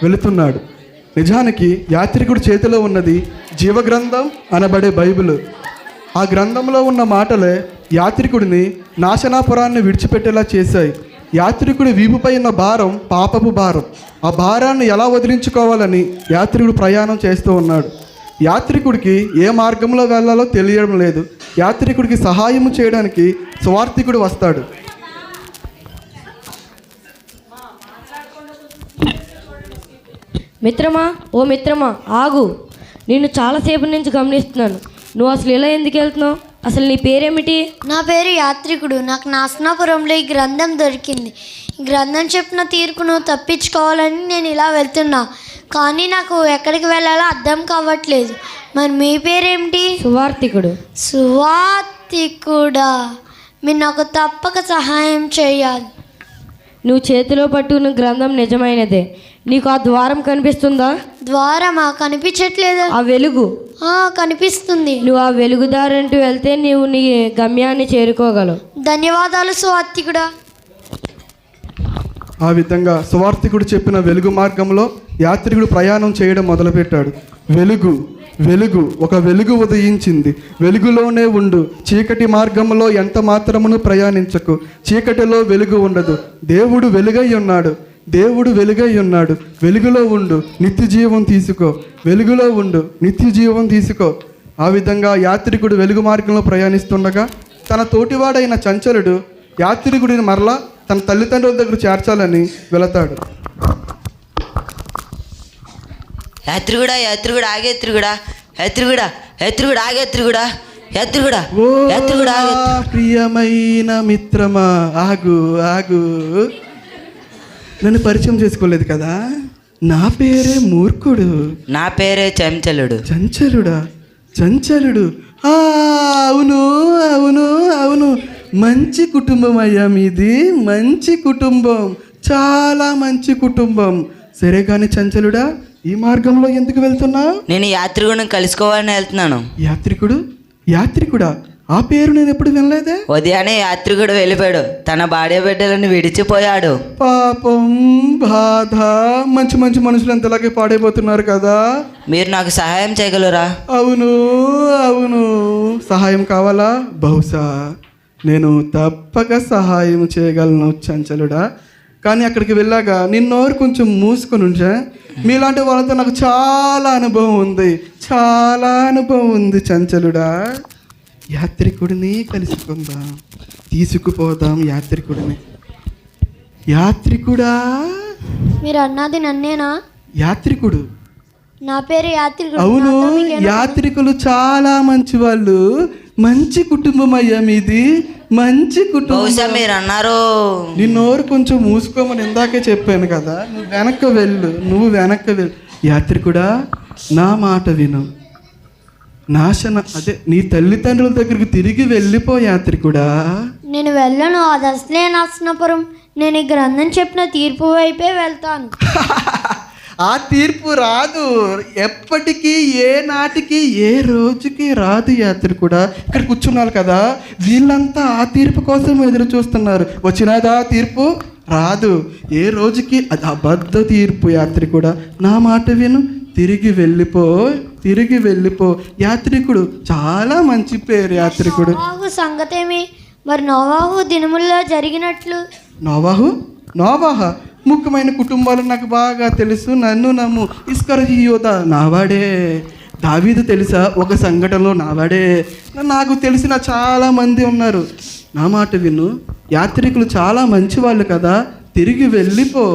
వెళుతున్నాడు. నిజానికి యాత్రికుడి చేతిలో ఉన్నది జీవగ్రంథం అనబడే బైబిల్. ఆ గ్రంథంలో ఉన్న మాటలే యాత్రికుడిని నాశనాపురాన్ని విడిచిపెట్టేలా చేశాయి. యాత్రికుడి వీపుపై ఉన్న భారం పాపపు భారం. ఆ భారాన్ని ఎలా వదిలించుకోవాలని యాత్రికుడు ప్రయాణం చేస్తూ ఉన్నాడు. యాత్రికుడికి ఏ మార్గంలో వెళ్ళాలో తెలియడం లేదు. యాత్రికుడికి సహాయం చేయడానికి సువార్థికుడు వస్తాడు. మిత్రమా, ఓ మిత్రమా, ఆగు. నేను చాలాసేపు నుంచి గమనిస్తున్నాను. నువ్వు అసలు ఇలా ఎందుకు వెళ్తున్నావు? అసలు నీ పేరేమిటి? నా పేరు యాత్రికుడు. నాకు నాశనాపురంలో ఈ గ్రంథం దొరికింది. ఈ గ్రంథం చెప్పిన తీర్పును తప్పించుకోవాలని నేను ఇలా వెళ్తున్నా. కానీ నాకు ఎక్కడికి వెళ్ళాలో అర్థం కావట్లేదు. మరి మీ పేరేమిటి? సువార్థికుడు. సువార్థికుడా, మీరు నాకు తప్పక సహాయం చేయాలి. నువ్వు చేతిలో పట్టుకున్న గ్రంథం నిజమైనదే. నీకు ఆ ద్వారం కనిపిస్తుందా? ద్వారమా? కనిపించట్లేదు. ఆ వెలుగు కనిపిస్తుంది. నువ్వు ఆ వెలుగుదారంటూ వెళ్తే నీవు నీ గమ్యాన్ని చేరుకోగలవు. ధన్యవాదాలు సువార్థికుడా. ఆ విధంగా సువార్థికుడు చెప్పిన వెలుగు మార్గంలో యాత్రికుడు ప్రయాణం చేయడం మొదలుపెట్టాడు. వెలుగు వెలుగు ఒక వెలుగు ఉదయించింది. వెలుగులోనే ఉండు, చీకటి మార్గంలో ఎంత మాత్రమును ప్రయాణించకు. చీకటిలో వెలుగు ఉండదు. దేవుడు వెలుగై ఉన్నాడు. దేవుడు వెలుగై ఉన్నాడు. వెలుగులో ఉండు, నిత్య జీవం తీసుకో. వెలుగులో ఉండు, నిత్య జీవం తీసుకో. ఆ విధంగా యాత్రికుడు వెలుగు మార్గంలో ప్రయాణిస్తుండగా తన తోటివాడైన చంచలుడు యాత్రికుడిని మరలా తన తల్లిదండ్రుల దగ్గర చేర్చాలని వెళతాడు. యాత్రికుడా, యాత్రికుడా, ఆగేత్రికుడా, యాత్రికుడా, యాత్రికుడా, ఆగేత్రికుడా, యాత్రికుడా, యాత్రికుడా, ప్రియమైన మిత్రమా, ఆగు ఆగు. నన్ను పరిచయం చేసుకోలేదు కదా. నా పేరే మూర్ఖుడు. నా పేరే చంచలుడు. చంచలుడా? చంచలుడు? అవును అవును అవును. మంచి కుటుంబం అయ్యా మీది. మంచి కుటుంబం, చాలా మంచి కుటుంబం. సరే కానీ చంచలుడా, ఈ మార్గంలో ఎందుకు వెళ్తున్నావు? నేను యాత్రికుడిని కలుసుకోవాలని వెళ్తున్నాను. యాత్రికుడు? యాత్రికుడా? ఆ పేరు నేను ఎప్పుడు వినలేదే. ఉదయాన్నే యాత్రికుడు వెళ్ళిపోయాడు. తన భార్య బిడ్డలను విడిచిపోయాడు. పాపం, బాధ. మంచి మంచి మనుషులు అంతలాగే పాడైపోతున్నారు కదా. మీరు నాకు సహాయం చేయగలరా? అవును అవును. సహాయం కావాలా? బహుశా నేను తప్పక సహాయం చేయగలను చంచలుడా. కానీ అక్కడికి వెళ్ళాక నిన్నోరు కొంచెం మూసుకొని ఉంచా. మీలాంటి వాళ్ళతో నాకు చాలా అనుభవం ఉంది, చాలా అనుభవం ఉంది చంచలుడా. యాత్రికుడిని కలుసుకుందాం, తీసుకుపోదాం యాత్రికుడిని. యాత్రికుడా? మీరు అన్నది నన్నేనా? యాత్రికుడు. నా పేరు యాత్రికుడు. అవును, యాత్రికులు చాలా మంచి వాళ్ళు. మంచి కుటుంబం అయ్యా మీది, మంచి కుటుంబం. బహుశా మీరు అన్నారు. నిన్నోరు కొంచెం మూసుకోమని ఇందాకే చెప్పాను కదా. నువ్వు వెనక్కి వెళ్ళు, నువ్వు వెనక్కి వెళ్ళు. యాత్రికుడా, నా మాట విను. నీ తల్లిదండ్రుల దగ్గరికి తిరిగి వెళ్ళిపో యాత్రికుడా. నేను వెళ్ళను. అది అసలే నాశనపురం. నేను ఈ గ్రంథం చెప్పిన తీర్పు వైపే వెళ్తాను. ఆ తీర్పు రాదు ఎప్పటికీ, ఏ నాటికి, ఏ రోజుకి రాదు యాత్రికుడా. ఇక్కడ కూర్చున్నారు కదా, వీళ్ళంతా ఆ తీర్పు కోసం ఎదురు చూస్తున్నారు. వచ్చినదా తీర్పు? రాదు. ఏ రోజుకి అది అబద్ధ తీర్పు. యాత్రికుడా, నా మాట విను, తిరిగి వెళ్ళిపో, తిరిగి వెళ్ళిపో. యాత్రికుడు చాలా మంచి పేరు. యాత్రికుడు. నోవాహు సంగతేమి? మరి నోవాహు దినముల్లో జరిగినట్లు. నోవాహ ముఖ్యమైన కుటుంబాలు నాకు బాగా తెలుసు. నన్ను నమ్ము. ఇస్కరియోత నావాడే. దావీదు తెలుసా? ఒక సంఘటనలో నావాడే. నాకు తెలిసిన చాలా మంది ఉన్నారు. నా మాట విను. యాత్రికులు చాలా మంచి వాళ్ళు కదా. తిరిగి వెళ్ళిపో,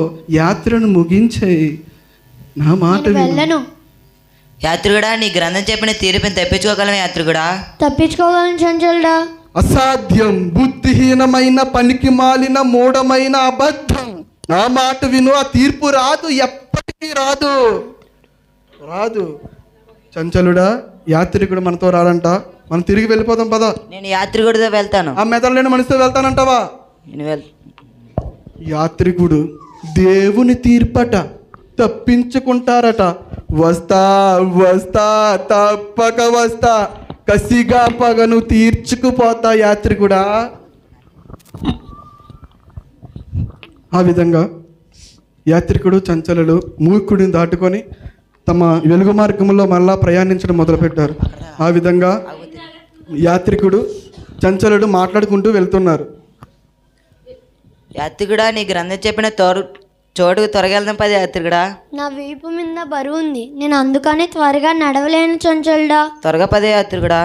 యాత్రను ముగించేయి. నా మాట వెళ్ళను. యాత్రికుడా, నీ గ్రంథం చెప్పిన తీర్పుని తప్పించుకోగలం యాత్రికుడా? తప్పించుకోగలను చంచలుడా. అసాధ్యం, బుద్ధిహీనమైన, పనికి మాలిన, మూఢమైన అబద్ధం. నా మాట విను. ఆ తీర్పు రాదు, ఎప్పటికీ రాదు, రాదు. చంచలుడా, యాత్రికుడు మనతో రాడంట. మనం తిరిగి వెళ్ళిపోదాం పద. నేను యాత్రికుడితో వెళ్తాను. ఆ మెదడులేని మనిషితో వెళ్తానంటావా? యాత్రికుడు దేవుని తీర్పట, తప్పించుకుంటారట. వస్తా వస్తా, తప్పక వస్తా, కసిగా పగను తీర్చుకుపోతా యాత్రికుడా. ఆ విధంగా యాత్రికుడు చంచలుడు మూర్ఖుడిని దాటుకొని తమ వెలుగు మార్గంలో మళ్ళా ప్రయాణించడం మొదలుపెట్టారు. ఆ విధంగా యాత్రికుడు చంచలుడు మాట్లాడుకుంటూ వెళ్తున్నారు. యాత్రికుడా నీ గ్రంథం చెప్పిన చోటుకు త్వరగా వెళ్దాం పది యాత్రికుడా. నా వీపు మీద బరువు ఉంది, నేను అందుకని త్వరగా నడవలేను చంచలుడా. త్వరగా పదే యాత్రికుడా.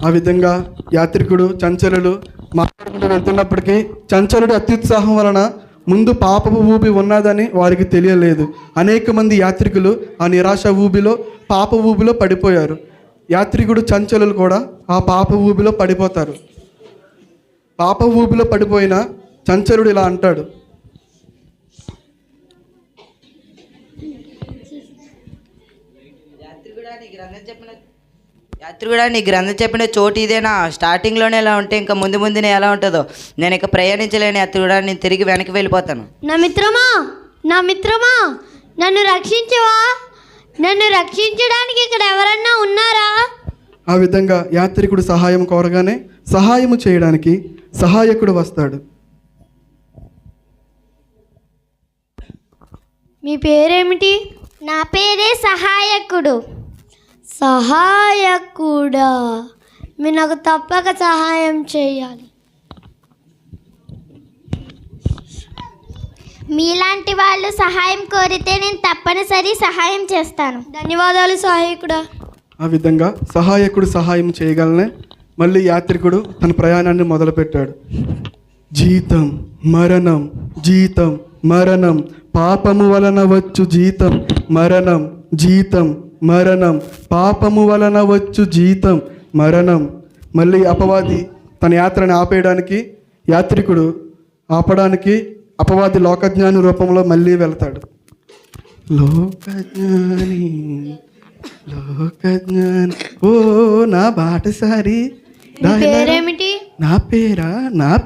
ఆ విధంగా యాత్రికుడు చంచలుడు మాట్లాడుకుంటూ వెళ్తున్నప్పటికీ చంచలుడు అత్యుత్సాహం వలన ముందు పాపపు ఊబి ఉన్నదని వారికి తెలియలేదు. అనేక మంది యాత్రికులు ఆ నిరాశ ఊబిలో పాప ఊబిలో పడిపోయారు. యాత్రికుడు చంచలులు కూడా ఆ పాప ఊబిలో పడిపోతారు. పాప ఊబిలో పడిపోయిన చంచలుడు ఇలా అంటాడు, యాత్రికుడా నీ గ్రంథం చెప్పిన చోటు ఇదేనా? స్టార్టింగ్లోనే ఎలా ఉంటే ఇంకా ముందు ముందునే ఎలా ఉంటుందో. నేను ఇక ప్రయాణించలేని యాత్రికుడా, నేను తిరిగి వెనక్కి వెళ్ళిపోతాను. నా మిత్రమా, నా మిత్రమా, నన్ను రక్షించవా? నన్ను రక్షించడానికి ఇక్కడ ఎవరన్నా ఉన్నారా? ఆ విధంగా యాత్రికుడు సహాయం కోరగానే సహాయము చేయడానికి సహాయకుడు వస్తాడు. మీ పేరేమిటి? నా పేరే సహాయకుడు. సహాయకుడా, మీరు నాకు తప్పక సహాయం చేయాలి. మీలాంటి వాళ్ళు సహాయం కోరితే నేను తప్పనిసరి సహాయం చేస్తాను. ధన్యవాదాలు సహాయకుడా. ఆ విధంగా సహాయకుడు సహాయం చేయగలనే మళ్ళీ యాత్రికుడు తన ప్రయాణాన్ని మొదలుపెట్టాడు. జీతం మరణం, జీతం మరణం, పాపము వలన వచ్చు జీతం మరణం, జీతం మరణం, పాపము వలన వచ్చు జీతం మరణం. మళ్ళీ అపవాది తన యాత్రని ఆపేయడానికి యాత్రికుడు ఆపడానికి అపవాది లోకజ్ఞాని రూపంలో మళ్ళీ వెళ్తాడు. లోకజ్ఞాని, లోకజ్ఞాని ఓ నా బాటసారి. పేరేమిటి? నా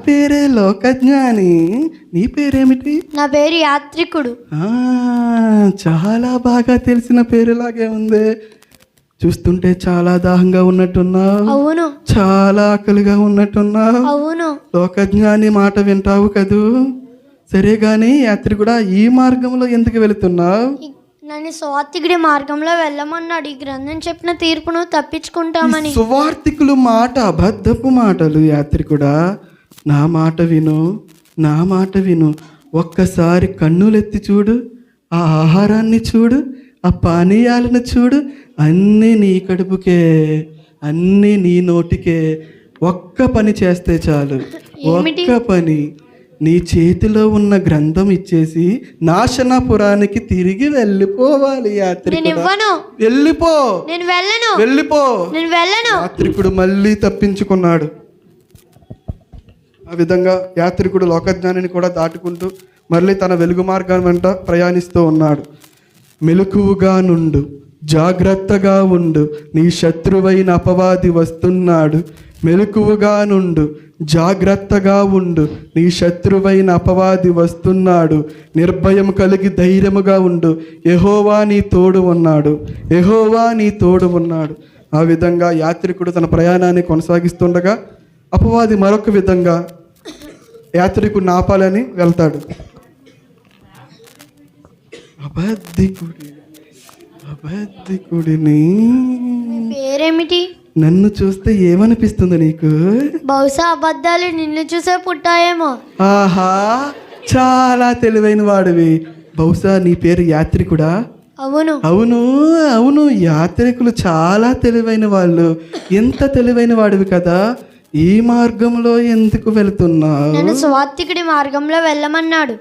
పేరే లోకజ్ఞాని. నీ పేరేమిటి? నా పేరు యాత్రికుడు. చాలా బాగా తెలిసిన పేరులాగే ఉంది. చూస్తుంటే చాలా దాహంగా ఉన్నట్టున్నావు. అవును. చాలా ఆకలిగా ఉన్నట్టున్నావు. అవును. లోకజ్ఞాని మాట వింటావు కదూ. సరే గాని యాత్రికుడా, ఈ మార్గంలో ఎందుకు వెళుతున్నావు? నన్ను సువార్తికుడి మార్గంలో వెళ్ళమన్నాడు. ఈ గ్రంథం చెప్పిన తీర్పును తప్పించుకుంటామని. సువార్తికులు మాట అబద్ధపు మాటలు. యాత్రికుడా, నా మాట విను, నా మాట విను. ఒక్కసారి కన్నులెత్తి చూడు, ఆ ఆహారాన్ని చూడు, ఆ పానీయాలను చూడు. అన్నీ నీ కడుపుకే, అన్నీ నీ నోటికే. ఒక్క పని చేస్తే చాలు, ఒక్క పని. నీ చేతిలో ఉన్న గ్రంథం ఇచ్చేసి నాశనపురానికి తిరిగి వెళ్ళిపోవాలి. యాత్రికుడు వెళ్ళిపో, నేను వెళ్ళను, వెళ్ళిపో. నేను వెళ్ళను. యాత్రికుడు మళ్ళీ తప్పించుకున్నాడు. ఆ విధంగా యాత్రికుడు లోకజ్ఞానిని కూడా దాటుకుంటూ మళ్ళీ తన వెలుగు మార్గం వెంట ప్రయాణిస్తూ ఉన్నాడు. మెలకువగా నుండు, జాగ్రత్తగా ఉండు, నీ శత్రువైన అపవాది వస్తున్నాడు. మెలకువగా నుండు, జాగ్రత్తగా ఉండు, నీ శత్రువైన అపవాది వస్తున్నాడు. నిర్భయం కలిగి ధైర్యముగా ఉండు, యెహోవా నీ తోడు ఉన్నాడు, యెహోవా నీ తోడు ఉన్నాడు. ఆ విధంగా యాత్రికుడు తన ప్రయాణాన్ని కొనసాగిస్తుండగా అపవాది మరొక విధంగా యాత్రికుడిని ఆపాలని వెళ్తాడు. అబద్ధికుడిని. పేరేమిటి? నన్ను చూస్తే ఏమనిపిస్తుంది నీకు? బహుశా అబద్ధాలు నిన్ను చూసే పుట్టాయేమో. ఆహా, చాలా తెలివైన వాడివి. బహుశా నీ పేరు యాత్రికుడా? అవును. అవును అవును, యాత్రికులు చాలా తెలివైన వాళ్ళు. ఎంత తెలివైన వాడివి కదా. ఈ మార్గంలో ఎందుకు వెళుతున్నావు? నన్ను సువార్తికుడి మార్గంలో వెళ్ళమన్నాడు.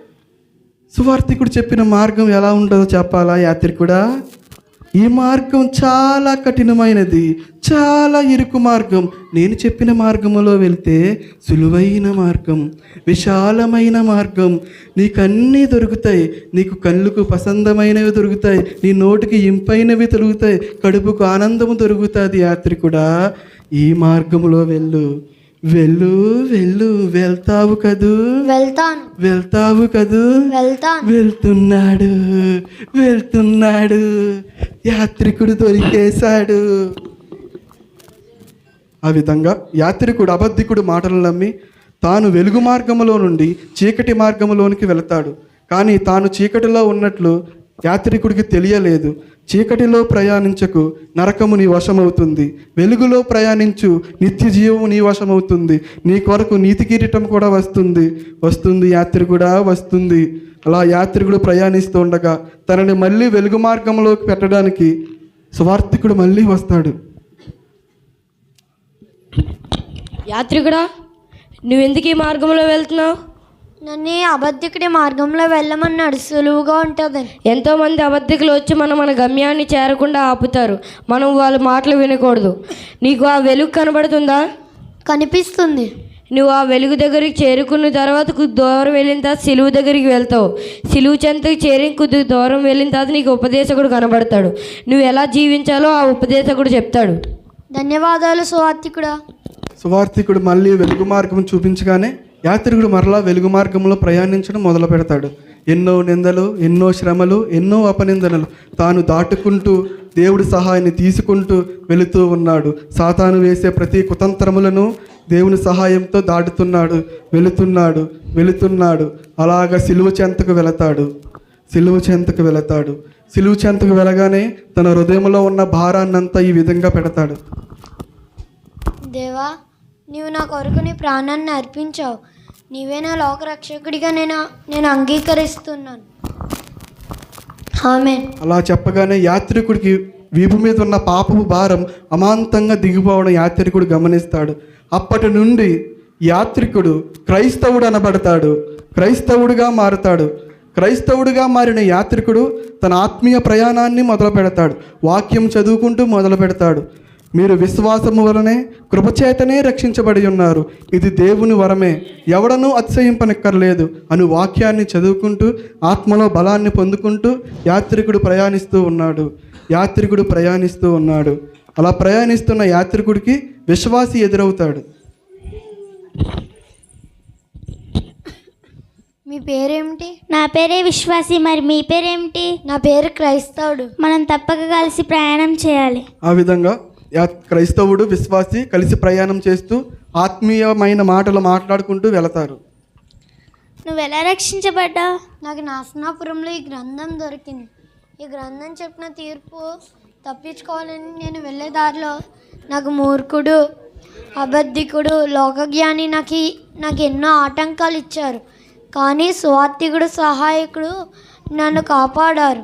సువార్తికుడు చెప్పిన మార్గం ఎలా ఉంటుందో చెప్పాలా యాత్రికుడా? ఈ మార్గం చాలా కఠినమైనది, చాలా ఇరుకు మార్గం. నేను చెప్పిన మార్గములో వెళ్తే సులువైన మార్గం, విశాలమైన మార్గం. నీకు అన్నీ దొరుకుతాయి. నీకు కళ్ళుకు పసందమైనవి దొరుకుతాయి, నీ నోటికి ఇంపైనవి దొరుకుతాయి, కడుపుకు ఆనందము దొరుకుతుంది. యాత్రికుడా, ఈ మార్గములో వెళ్ళు, వెళ్ళు వెళ్ళు. వెళ్తావు కదూ? వెళ్తాను. వెళ్తావు కదూ? వెళ్తాను. వెళ్తున్నాడు, వెళ్తున్నాడు. యాత్రికుడు దొరికేశాడు. ఆ విధంగా యాత్రికుడు అబద్ధికుడు మాటలు నమ్మి తాను వెలుగు మార్గములో నుండి చీకటి మార్గములోనికి వెళతాడు. కానీ తాను చీకటిలో ఉన్నట్లు యాత్రికుడికి తెలియలేదు. చీకటిలో ప్రయాణించకు, నరకము నీ వశమవుతుంది. వెలుగులో ప్రయాణించు, నిత్య జీవము నీ వశమవుతుంది. నీ కొరకు నీతి కిరీటం కూడా వస్తుంది యాత్రికుడా వస్తుంది. అలా యాత్రికుడు ప్రయాణిస్తూ ఉండగా తనని మళ్ళీ వెలుగు మార్గంలోకి పెట్టడానికి సువార్థికుడు మళ్ళీ వస్తాడు. యాత్రికుడా, నువ్వెందుకు ఈ మార్గంలో వెళ్తున్నావు? నన్ను ఈ అబద్ధికుడి మార్గంలో వెళ్ళమన్నాడు, సులువుగా ఉంటుందని. ఎంతోమంది అబద్ధికులు వచ్చి మన గమ్యాన్ని చేరకుండా ఆపుతారు. మనం వాళ్ళ మాటలు వినకూడదు. నీకు ఆ వెలుగు కనబడుతుందా? కనిపిస్తుంది. నువ్వు ఆ వెలుగు దగ్గరికి చేరుకున్న తర్వాత కొద్ది దూరం వెళ్ళిన తర్వాత సిలువు దగ్గరికి వెళ్తావు. సిలువు చెంతకు చేరి కొద్ది దూరం వెళ్ళిన తర్వాత నీకు ఉపదేశకుడు కనబడతాడు. నువ్వు ఎలా జీవించాలో ఆ ఉపదేశకుడు చెప్తాడు. ధన్యవాదాలు సువార్థికుడా. సువార్థికుడు మళ్ళీ వెలుగు మార్గం చూపించగానే యాత్రికుడు మరలా వెలుగు మార్గంలో ప్రయాణించడం మొదలు పెడతాడు. ఎన్నో నిందలు, ఎన్నో శ్రమలు, ఎన్నో అపనిందనలు తాను దాటుకుంటూ దేవుడి సహాయాన్ని తీసుకుంటూ వెళుతూ ఉన్నాడు. సాతాను వేసే ప్రతి కుతంత్రములను దేవుని సహాయంతో దాటుతున్నాడు. వెళుతున్నాడు. అలాగ సిలువ చెంతకు వెళతాడు. సిలువ చెంతకు వెళ్ళగానే తన హృదయంలో ఉన్న భారాన్నంతా ఈ విధంగా పెడతాడు. దేవా, నీవు నా కొరకు నీ ప్రాణాన్ని అర్పించావు. నీవే నా లోకరక్షకుడిగా నేను అంగీకరిస్తున్నాను. ఆమేన్. అలా చెప్పగానే యాత్రికుడికి వీపు మీద ఉన్న పాపపు భారం అమాంతంగా దిగిపోవడం యాత్రికుడు గమనిస్తాడు. అప్పటి నుండి యాత్రికుడు క్రైస్తవుడు అనబడతాడు. క్రైస్తవుడిగా మారుతాడు. క్రైస్తవుడిగా మారిన యాత్రికుడు తన ఆత్మీయ ప్రయాణాన్ని మొదలు పెడతాడు. వాక్యం చదువుకుంటూ మొదలు పెడతాడు. మీరు విశ్వాసము వలనే కృపచేతనే రక్షించబడి ఉన్నారు, ఇది దేవుని వరమే, ఎవడనూ అతిశయింపనక్కర్లేదు అను వాక్యాన్ని చదువుకుంటూ ఆత్మలో బలాన్ని పొందుకుంటూ యాత్రికుడు ప్రయాణిస్తూ ఉన్నాడు. అలా ప్రయాణిస్తున్న యాత్రికుడికి విశ్వాసి ఎదురవుతాడు. మీ పేరేమిటి? నా పేరే విశ్వాసి. మరి మీ పేరేమిటి? నా పేరు క్రైస్తవుడు. మనం తప్పక కలిసి ప్రయాణం చేయాలి. ఆ విధంగా క్రైస్తవుడు విశ్వాసి కలిసి ప్రయాణం చేస్తూ ఆత్మీయమైన మాటలు మాట్లాడుకుంటూ వెళతారు. నువ్వు ఎలా రక్షించబడ్డావు? నాకు నాసనాపురంలో ఈ గ్రంథం దొరికింది. ఈ గ్రంథం చెప్పిన తీర్పు తప్పించుకోవాలని నేను వెళ్ళే దారిలో నాకు మూర్ఖుడు, అబద్ధికుడు, లోకజ్ఞాని నాకు ఎన్నో ఆటంకాలు ఇచ్చారు. కానీ సువార్థికుడు, సహాయకుడు నన్ను కాపాడారు.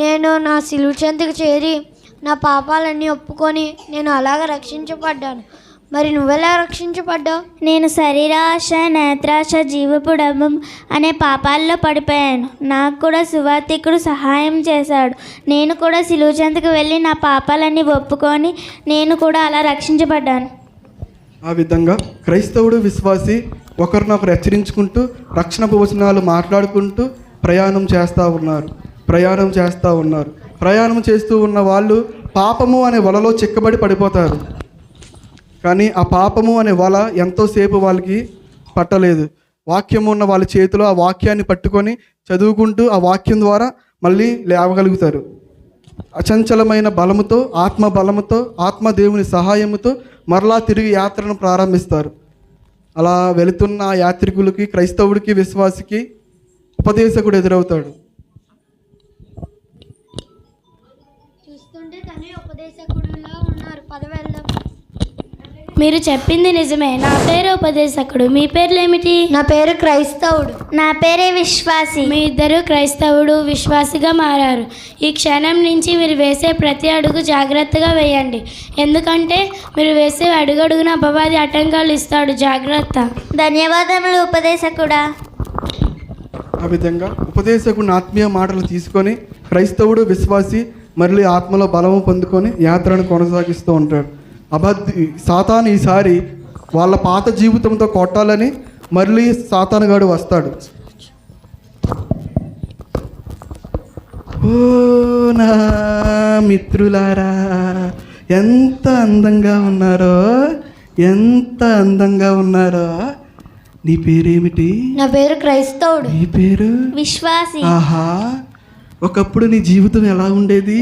నేను నా సిలువ చెంతకు చేరి నా పాపాలన్నీ ఒప్పుకొని నేను అలాగ రక్షించబడ్డాను. మరి నువ్వెలా రక్షించబడ్డావు? నేను శరీరాశ, నేత్రాశ, జీవపు డబ్బం అనే పాపాల్లో పడిపోయాను. నాకు కూడా సువార్థికుడు సహాయం చేశాడు. నేను కూడా సిలువ చెంతకు వెళ్ళి నా పాపాలన్నీ ఒప్పుకొని నేను కూడా అలా రక్షించబడ్డాను. ఆ విధంగా క్రైస్తవుడు విశ్వాసి ఒకరినొకరు హెచ్చరించుకుంటూ రక్షణ భోజనాలు మాట్లాడుకుంటూ ప్రయాణం చేస్తూ ఉన్నారు. ప్రయాణం చేస్తూ ఉన్న వాళ్ళు పాపము అనే వలలో చిక్కబడి పడిపోతారు. కానీ ఆ పాపము అనే వల ఎంతోసేపు వాళ్ళకి పట్టలేదు. వాక్యము ఉన్న వాళ్ళ చేతిలో ఆ వాక్యాన్ని పట్టుకొని చదువుకుంటూ ఆ వాక్యం ద్వారా మళ్ళీ లేవగలుగుతారు. అచంచలమైన బలముతో, ఆత్మ బలముతో, ఆత్మ దేవుని సహాయముతో మరలా తిరిగి యాత్రను ప్రారంభిస్తారు. అలా వెళుతున్న ఆ యాత్రికులకి, క్రైస్తవుడికి, విశ్వాసికి ఉపదేశకుడు ఎదురవుతాడు. చూస్తుంటే తనే ఉపదేశకుడులా ఉన్నారు. పదవెళ్దాం. మీరు చెప్పింది నిజమే. నా పేరు ఉపదేశకుడు. మీ పేర్లు ఏమిటి? నా పేరు క్రైస్తవుడు. నా పేరే విశ్వాసి. మీ ఇద్దరు క్రైస్తవుడు, విశ్వాసిగా మారారు. ఈ క్షణం నుంచి మీరు వేసే ప్రతి అడుగు జాగ్రత్తగా వేయండి. ఎందుకంటే మీరు వేసే అడుగడుగున అపవాది ఆటంకాలు ఇస్తాడు. జాగ్రత్త. ధన్యవాదములు ఉపదేశకుడా. ఆ విధంగా ఉపదేశకుడిని ఆత్మీయ మాటలు తీసుకొని క్రైస్తవుడు, విశ్వాసి మళ్ళీ ఆత్మలో బలము పొందుకొని యాత్రను కొనసాగిస్తూ ఉంటాడు. సాతాను ఈసారి వాళ్ళ పాత జీవితంతో కొట్టాలని మళ్ళీ సాతానుగాడు వస్తాడు. ఓ నా మిత్రులారా, ఎంత అందంగా ఉన్నారో. నీ పేరేమిటి? నా పేరు క్రైస్తవుడు. నీ పేరు? విశ్వాసి. ఆహా, ఒకప్పుడు నీ జీవితం ఎలా ఉండేది?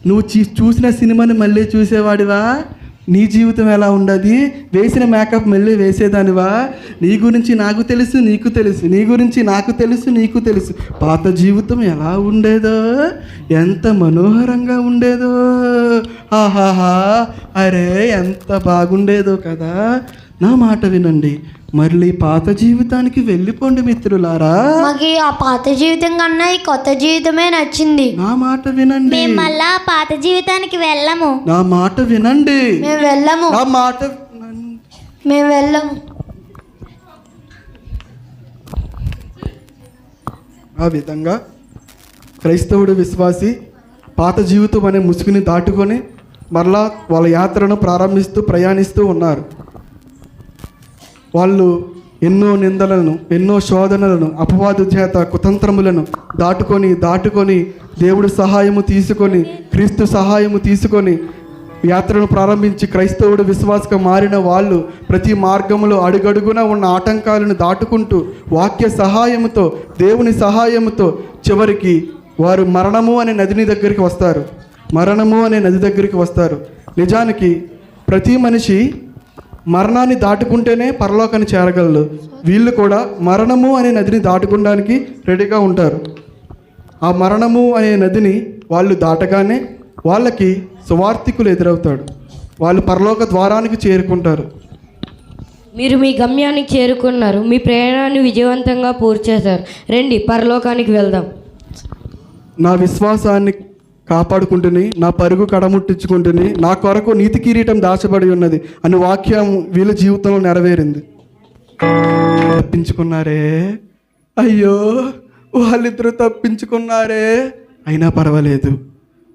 నువ్వు చూసిన సినిమాని మళ్ళీ చూసేవాడివా? నీ జీవితం ఎలా ఉండదు? వేసిన మేకప్ మళ్ళీ వేసేదానివా? నీ గురించి నాకు తెలుసు, నీకు తెలుసు, నీ గురించి నాకు తెలుసు, నీకు తెలుసు. పాత జీవితం ఎలా ఉండేదో, ఎంత మనోహరంగా ఉండేదో, ఆహాహా, అరే ఎంత బాగుండేదో కదా. నా మాట వినండి, మళ్ళీ పాత జీవితానికి వెళ్ళిపోండి మిత్రులారా. మాకు ఆ పాత జీవితం కన్నా ఈ కొత్త జీవితమే నచ్చింది. నా మాట వినండి. మేము మళ్ళా పాత జీవితానికి వెళ్ళము. నా మాట వినండి. మేము వెళ్ళము. నా మాట మేము వెళ్ళము. ఆ విధంగా క్రైస్తవుడు విశ్వాసి పాత జీవితం అనే ముసుగుని దాటుకొని మరలా వాళ్ళ యాత్రను ప్రారంభిస్తూ ప్రయాణిస్తూ ఉన్నారు. వాళ్ళు ఎన్నో నిందలను, ఎన్నో శోధనలను, అపవాదు చేత కుతంత్రములను దాటుకొని దేవుడు సహాయము తీసుకొని, క్రీస్తు సహాయము తీసుకొని యాత్రను ప్రారంభించి క్రైస్తవుడు విశ్వాసగా మారిన వాళ్ళు ప్రతి మార్గంలో అడుగడుగున ఉన్న ఆటంకాలను దాటుకుంటూ వాక్య సహాయముతో, దేవుని సహాయముతో చివరికి వారు మరణము అనే నదిని దగ్గరికి వస్తారు. మరణము అనే నది దగ్గరికి వస్తారు. నిజానికి ప్రతి మనిషి మరణాన్ని దాటుకుంటేనే పరలోకాన్ని చేరగలరు. వీళ్ళు కూడా మరణము అనే నదిని దాటుకోవడానికి రెడీగా ఉంటారు. ఆ మరణము అనే నదిని వాళ్ళు దాటగానే వాళ్ళకి సువార్థికులు ఎదురవుతాడు. వాళ్ళు పరలోక ద్వారానికి చేరుకుంటారు. మీరు మీ గమ్యానికి చేరుకున్నారు. మీ ప్రయాణాన్ని విజయవంతంగా పూర్తి చేశారు. రండి, పరలోకానికి వెళ్దాం. నా విశ్వాసాన్ని కాపాడుకుంటుని, నా పరుగు కడముట్టించుకుంటుని, నా కొరకు నీతి కిరీటం దాచబడి ఉన్నది అని వాక్యం వీళ్ళ జీవితంలో నెరవేరింది. తప్పించుకున్నారే, అయ్యో వాళ్ళిద్దరూ తప్పించుకున్నారే, అయినా పర్వాలేదు.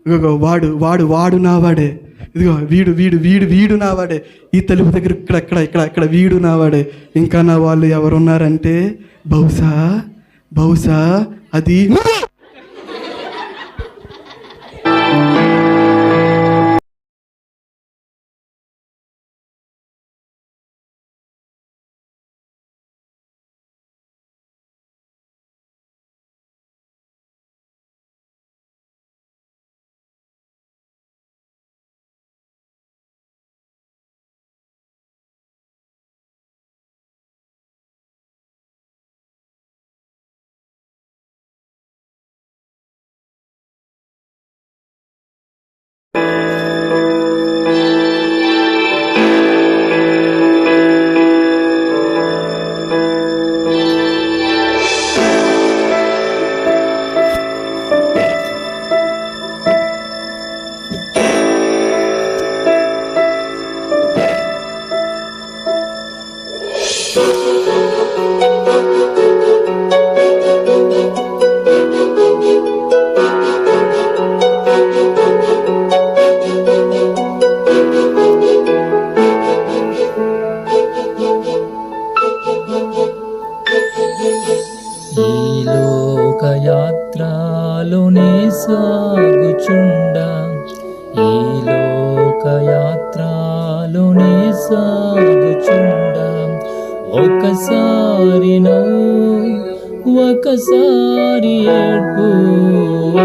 ఇదిగో వాడు వాడు వాడు నావాడే, ఇదిగో వీడు వీడు వీడు వీడు నావాడే, ఈ తలుపు దగ్గర ఇక్కడ ఇక్కడ ఇక్కడ ఇక్కడ వీడు నావాడే. ఇంకా నా వాళ్ళు ఎవరున్నారంటే బహుశా అది లోకయాత్రలోనే సాగుచుండా, ఈ లోకయాత్రలోనే సాగుచుండా, ఒకసారి నవ్వు, ఒకసారి ఏడ్పు,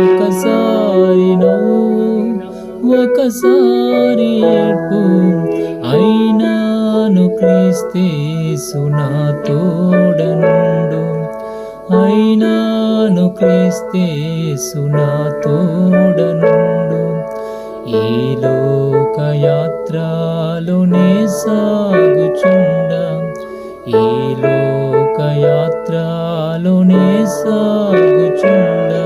ఒకసారి నవ్వు, ఒకసారి ఏడ్పు, అయినాను క్రీస్తేసు నా తోడనుండు, అయినాను క్రీస్తేసు నా తోడనుండు, ఈ లోకయాత్రలోనే సాగుచుండా, ఈ లోకయాత్రలోనే సాగుచుండా.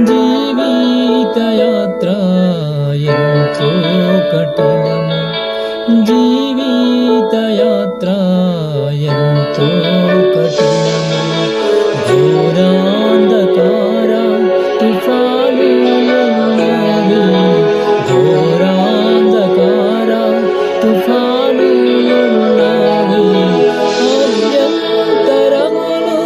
జీవితయాత్ర ఎంతో కఠినము, జీవితయాత్ర ఎంతో కఠినము, ఘోరాంధకార తుఫానులున్నవి, ఘోరాంధకార తుఫానులున్నవి, అభ్యంతరములు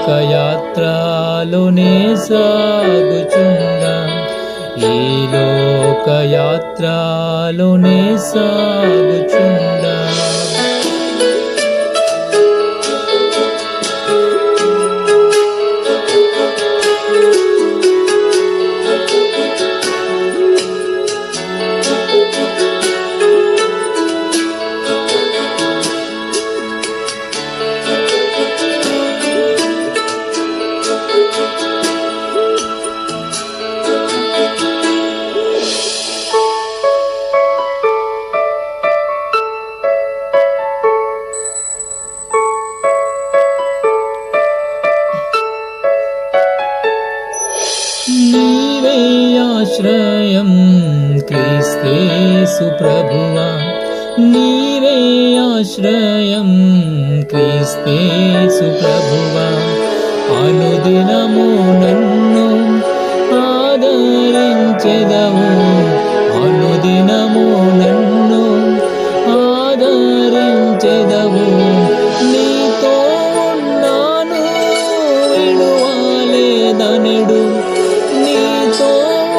లోకయాత్రలోనే సాగుచుండా ఈ లోకయాత్రలోనే సాగుచుండా నీవే ఆశ్రయం క్రీస్తేసు ప్రభువా నీవే ఆశ్రయం క్రీస్తేసు ప్రభువా అనుదినము నన్ను ఆదరించెదవు అనుదినము నన్ను ఆదరించెదవు నీతో ఉన్నాను విడువలేదనెడు నీతో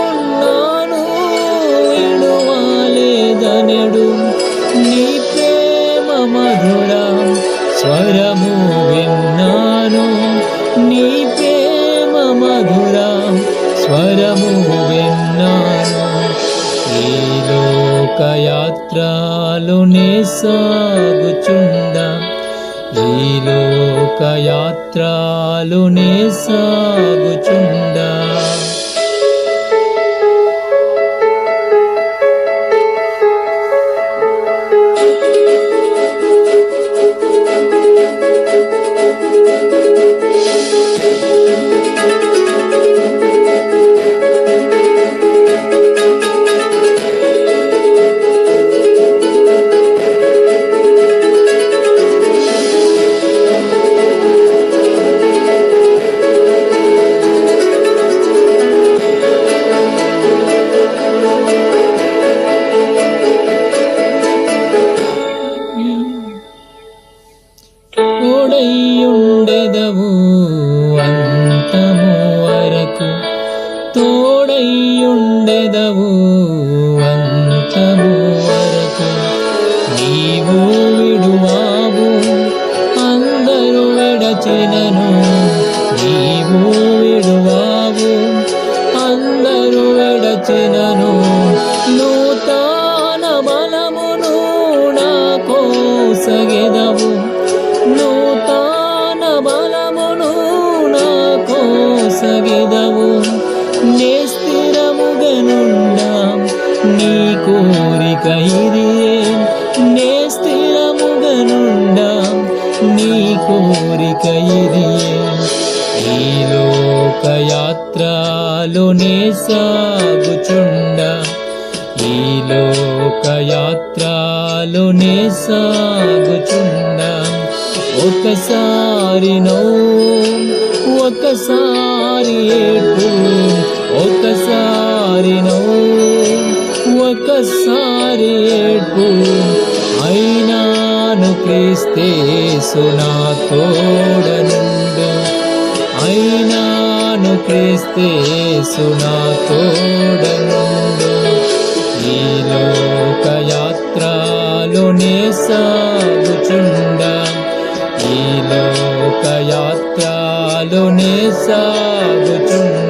ఉన్నాను విడువలేదనెడు నీ ప్రేమ మధుర స్వరము విన్నాను నీ ప్రేమ మధుర స్వరము విన్నాను ఈ లోకయాత్రలోనే సాగుచుండా ఈ లోకయాత్రలోనే సాగుచుండా తోడయ్యుండెదవు అంతము వరకు తోడయ్యుండెదవు అంతము వరకు నీవు విడువావు అందరూ విడచినను నీవు విడువావు అందరూ విడచినను నూతన బలమును నాకోసగెదవు నూతన బలమును నాకోసగెదవు నే స్థిరముగనుండా నీ కోరిక ఇదియే నే స్థిరముగనుండా నీ కోరిక ఇదియే ఈ లోకయాత్రలోనే సాగుచుండా ఈ లోకయాత్రలోనే సాగుచుండా ఒకసారి ఒకసారి ఏడ్పు ఒకసారి ఒకసారి ఏడ్పు అయినాను క్రీస్తేసు నా తోడనుండు అయినాను క్రీస్తేసు నా తోడనుండు ఈ లోకయాత్రలోనే సాగుచుండా ఈ లోకయాత్రలోనే సాగుచుండా